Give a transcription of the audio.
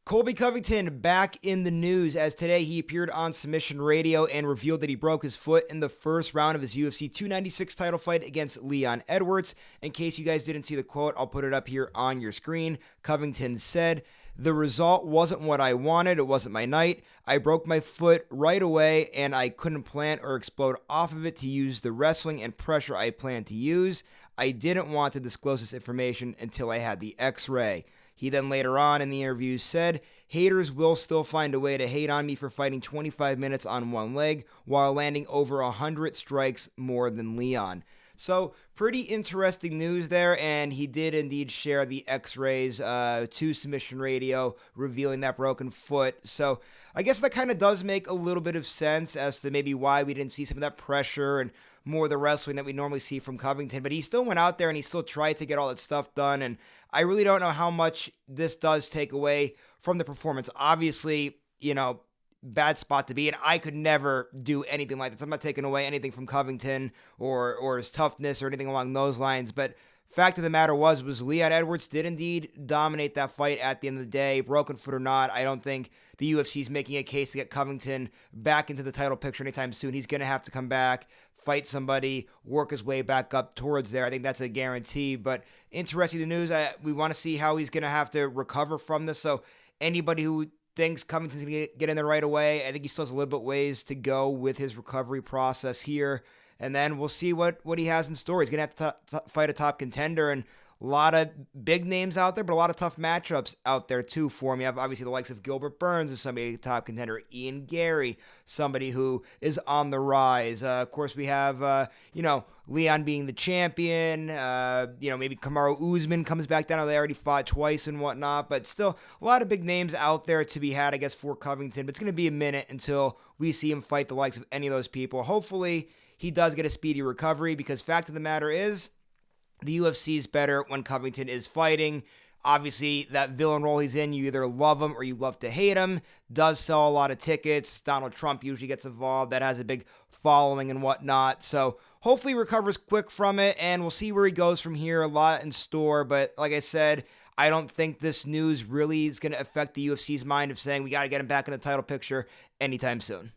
Colby Covington back in the news as today he appeared on Submission Radio and revealed that he broke his foot in the first round of his UFC 296 title fight against Leon Edwards. In case you guys didn't see the quote, I'll put it up here on your screen. Covington said, "The result wasn't what I wanted. It wasn't my night. I broke my foot right away and I couldn't plant or explode off of it to use the wrestling and pressure I planned to use. I didn't want to disclose this information until I had the x-ray." He then later on in the interview said, "Haters will still find a way to hate on me for fighting 25 minutes on one leg while landing over 100 strikes more than Leon." So pretty interesting news there, and he did indeed share the x-rays to Submission Radio, revealing that broken foot. So I guess that kind of does make a little bit of sense as to maybe why we didn't see some of that pressure and more of the wrestling that we normally see from Covington. But he still went out there and he still tried to get all that stuff done, and I really don't know how much this does take away from the performance. Obviously, bad spot to be in. I could never do anything like this. I'm not taking away anything from Covington or his toughness or anything along those lines, but fact of the matter was Leon Edwards did indeed dominate that fight at the end of the day, broken foot or not. I don't think the UFC is making a case to get Covington back into the title picture anytime soon. He's going to have to come back, fight somebody, work his way back up towards there. I think that's a guarantee, but interesting the news. We want to see how he's going to have to recover from this. So anybody who thinks Covington's going to get in there right away, I think he still has a little bit ways to go with his recovery process here. And then we'll see what he has in store. He's going to have to fight a top contender, and a lot of big names out there, but a lot of tough matchups out there too for him. You have obviously the likes of Gilbert Burns as somebody, a top contender. Ian Gary, somebody who is on the rise. Of course, we have, Leon being the champion. Maybe Kamaru Usman comes back down. They already fought twice and whatnot, but still a lot of big names out there to be had, I guess, for Covington. But it's going to be a minute until we see him fight the likes of any of those people. Hopefully, he does get a speedy recovery, because fact of the matter is, the UFC is better when Covington is fighting. Obviously, that villain role he's in, you either love him or you love to hate him. Does sell a lot of tickets. Donald Trump usually gets involved. That has a big following and whatnot. So hopefully he recovers quick from it, and we'll see where he goes from here. A lot in store, but like I said, I don't think this news really is going to affect the UFC's mind of saying we got to get him back in the title picture anytime soon.